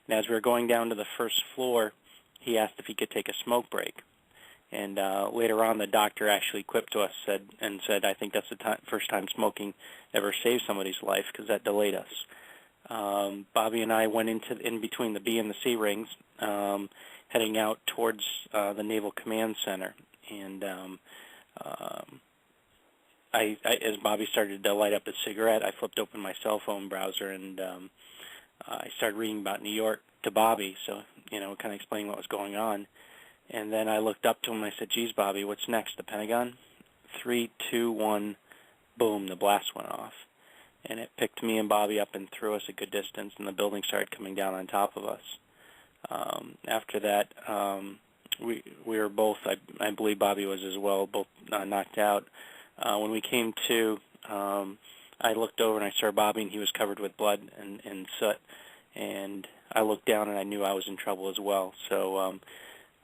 And as we were going down to the first floor, he asked if he could take a smoke break. And later on, the doctor actually quipped to us said, I think that's the first time smoking ever saved somebody's life, because that delayed us. Bobby and I went in between the B and the C rings, heading out towards the Naval Command Center. And as Bobby started to light up a cigarette, I flipped open my cell phone browser, and I started reading about New York to Bobby, so, kind of explaining what was going on. And then I looked up to him and I said, geez, Bobby, what's next, the Pentagon? 3, 2, 1, boom, the blast went off. And it picked me and Bobby up and threw us a good distance, and the building started coming down on top of us. After that, we were both, I believe Bobby was as well, both knocked out. When we came to, I looked over and I saw Bobby, and he was covered with blood and soot. And I looked down and I knew I was in trouble as well. So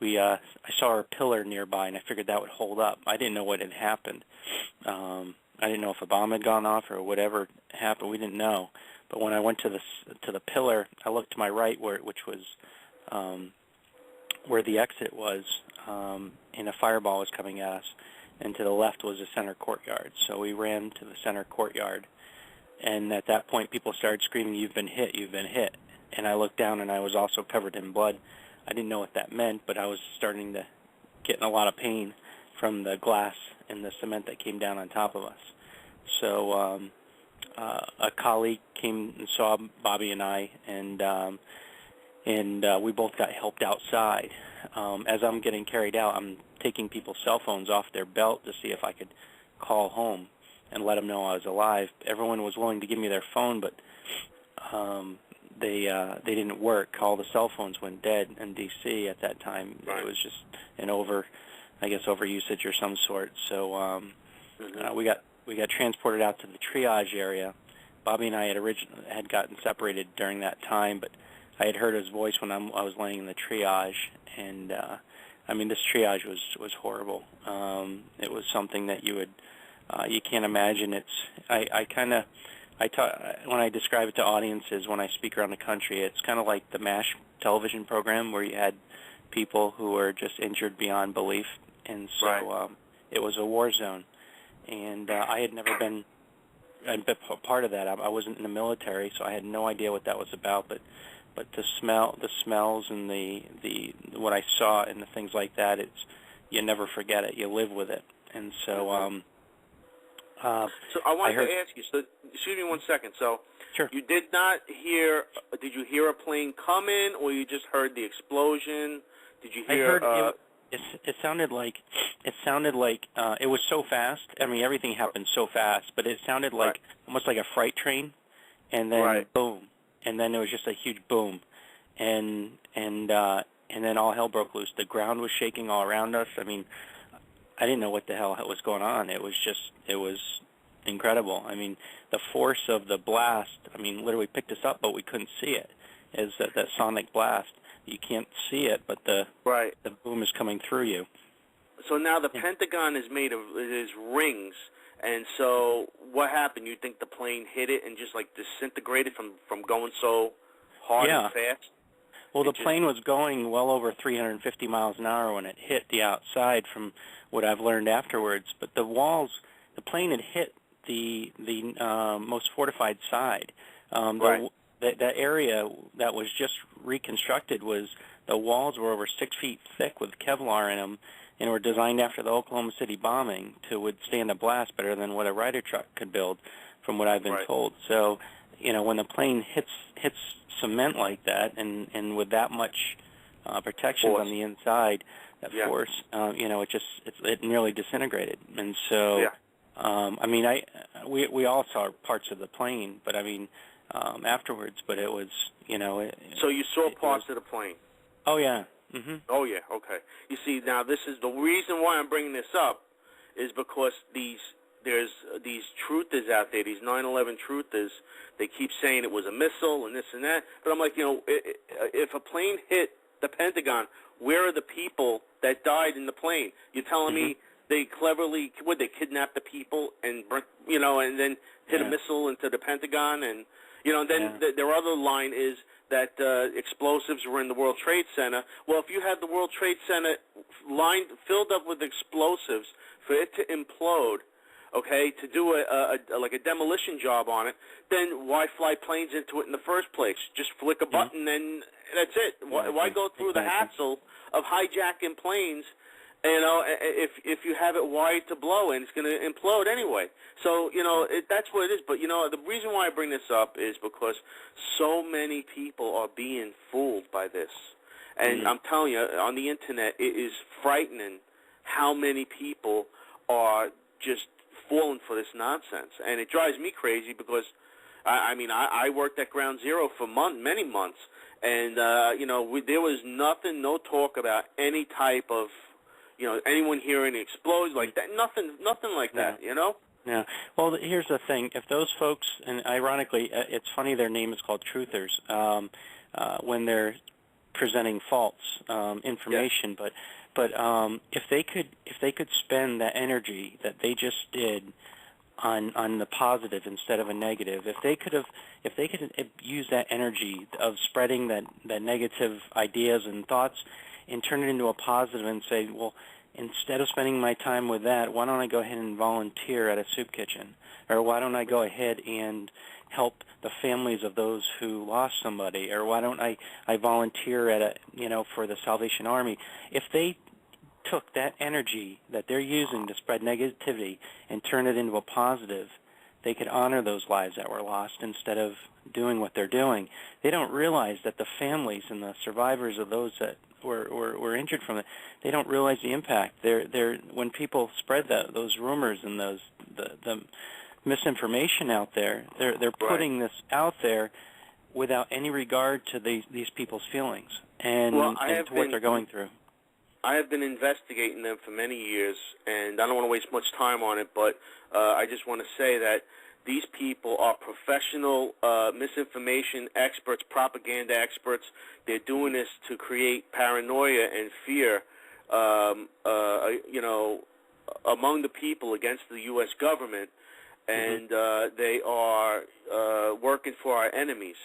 I saw a pillar nearby, and I figured that would hold up. I didn't know what had happened. I didn't know if a bomb had gone off or whatever happened. We didn't know. But when I went to the pillar, I looked to my right, which was where the exit was, and a fireball was coming at us. And to the left was the center courtyard. So we ran to the center courtyard. And at that point, people started screaming, "You've been hit, you've been hit." And I looked down, and I was also covered in blood. I didn't know what that meant, but I was starting to get in a lot of pain from the glass and the cement that came down on top of us. So a colleague came and saw Bobby and I, and we both got helped outside. As I'm getting carried out, I'm taking people's cell phones off their belt to see if I could call home and let them know I was alive. Everyone was willing to give me their phone, but they didn't work. All the cell phones went dead in D.C. at that time. Right. It was just an overusage or some sort. So we got transported out to the triage area. Bobby and I had gotten separated during that time, but I had heard his voice when I was laying in the triage, and this triage was horrible. It was something that you can't imagine. When I describe it to audiences when I speak around the country, it's kind of like the MASH television program where you had people who were just injured beyond belief, and so right. It was a war zone. And I had never been a part of that. I wasn't in the military, so I had no idea what that was about. But the smells, and the what I saw and the things like that, you never forget it. You live with it. And so. So I wanted to ask you. So, excuse me 1 second. So, sure. You did not hear? Did you hear a plane come in, or you just heard the explosion? Did you hear? I heard it sounded like it was so fast. I mean, everything happened so fast, but it sounded like almost like a freight train, and then boom, and then there was just a huge boom, and then all hell broke loose. The ground was shaking all around us. I mean, I didn't know what the hell was going on. It was incredible. I mean, the force of the blast, literally picked us up, but we couldn't see it. Is that sonic blast? You can't see it, but the boom is coming through you. So now the Pentagon is made of rings, and so what happened? You think the plane hit it and just like disintegrated from going so hard and fast? Well, the plane was going well over 350 miles an hour when it hit the outside, from what I've learned afterwards. But the plane had hit the most fortified side. The area that was just reconstructed the walls were over 6 feet thick with Kevlar in them, and were designed after the Oklahoma City bombing to withstand a blast better than what a Ryder truck could build, from what I've been told. So, when the plane hits cement like that, and with that much protection on the inside, that force, it nearly disintegrated. And so, we all saw parts of the plane, but afterwards. But it was, So you saw parts of the plane. Oh yeah. Mm-hmm. Oh yeah. Okay. You see, now this is the reason why I'm bringing this up, is because there's these truthers out there, these 9/11 truthers. They keep saying it was a missile and this and that, but I'm like, if a plane hit the Pentagon, where are the people that died in the plane? You're telling me they cleverly they kidnapped the people and and then hit a missile into the Pentagon, and then their other line is that explosives were in the World Trade Center. Well, if you had the World Trade Center filled up with explosives for it to implode, okay, to do like a demolition job on it, then why fly planes into it in the first place? Just flick a button and that's it. Why go through the hassle of hijacking planes? You know, if you have it wired to blow and it's going to implode anyway. So, you know, that's what it is. But, you know, the reason why I bring this up is because so many people are being fooled by this. And I'm telling you, on the Internet, it is frightening how many people are just falling for this nonsense. And it drives me crazy because, I mean, I worked at Ground Zero for many months. And, you know, there was no talk about any type of, you know, anyone hearing explodes like that. Nothing like that, you know? Yeah. Well, here's the thing. If those folks, and ironically, it's funny their name is called truthers when they're presenting false information, but if they could spend that energy that they just did on the positive instead of a negative, if they could use that energy of spreading that negative ideas and thoughts and turn it into a positive and say, well, instead of spending my time with that, why don't I go ahead and volunteer at a soup kitchen? Or why don't I go ahead and help the families of those who lost somebody? Or why don't I volunteer at for the Salvation Army? If they took that energy that they're using to spread negativity and turn it into a positive, they could honor those lives that were lost instead of doing what they're doing. They don't realize that the families and the survivors of those that were injured from it, they don't realize the impact. They're when people spread those rumors and the misinformation out there, they're putting this out there without any regard to these people's feelings and to what they're going through. I have been investigating them for many years, and I don't want to waste much time on it, but I just want to say that these people are professional misinformation experts, propaganda experts. They're doing this to create paranoia and fear, among the people against the U.S. government, and they are working for our enemies.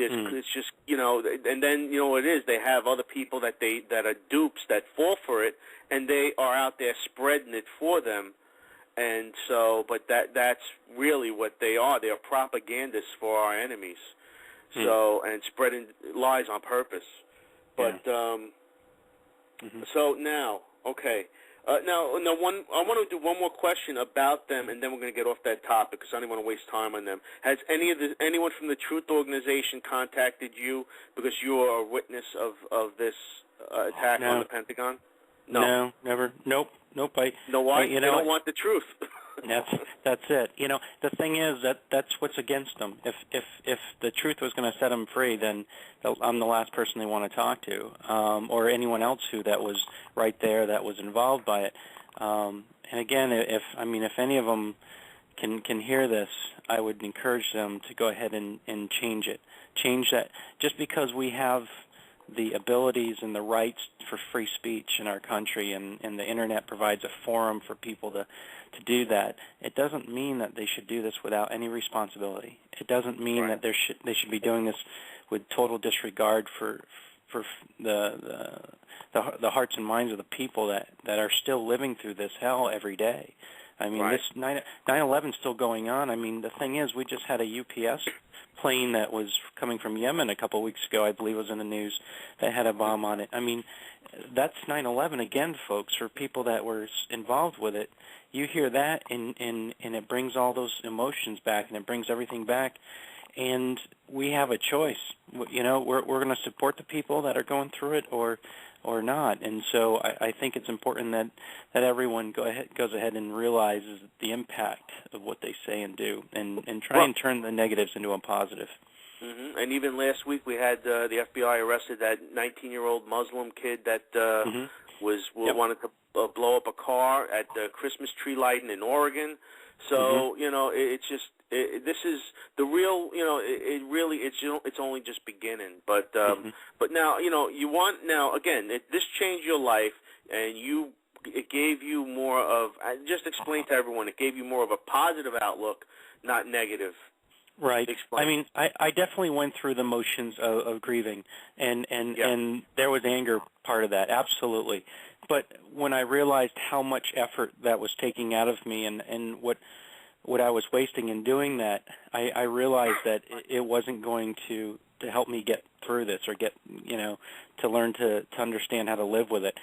It's just, and then, what it is, they have other people that are dupes that fall for it, and they are out there spreading it for them. And so, but that's really what they are. They are propagandists for our enemies. So, and spreading lies on purpose. But, so now, okay. I want to do one more question about them, and then we're going to get off that topic because I don't want to waste time on them. Has anyone from the Truth Organization contacted you because you are a witness of this attack on the Pentagon? No, never. Nope. No, why? They don't want the truth. That's it. The thing is that's what's against them. If the truth was going to set them free, then I'm the last person they want to talk to, or anyone else that was right there that was involved by it. And again, if any of them can hear this, I would encourage them to go ahead and change it. Change that. Just because we have the abilities and the rights for free speech in our country, and the Internet provides a forum for people to do that, it doesn't mean that they should do this without any responsibility. It doesn't mean that they should be doing this with total disregard for the hearts and minds of the people that are still living through this hell every day. I mean, this 9/11 is still going on. I mean, the thing is, we just had a UPS plane that was coming from Yemen a couple of weeks ago, I believe was in the news, that had a bomb on it. I mean, that's 9/11 again, folks, for people that were involved with it. You hear that, and it brings all those emotions back, and it brings everything back. And we have a choice. We're going to support the people that are going through it, or not. And so I think it's important that everyone goes ahead and realizes the impact of what they say and do, and try and turn the negatives into a positive. And even last week we had the FBI arrested that 19-year-old Muslim kid that wanted to blow up a car at the Christmas tree lighting in Oregon. So it's just this is the real. It's only just beginning. But now you want again. This changed your life, and it gave you more of. Just explain to everyone. It gave you more of a positive outlook, not negative. Right. Explain. I mean, I definitely went through the motions of grieving, and there was anger part of that, absolutely. But when I realized how much effort that was taking out of me, and what I was wasting in doing that, I realized that it wasn't going to help me get through this or get, to learn to understand how to live with it.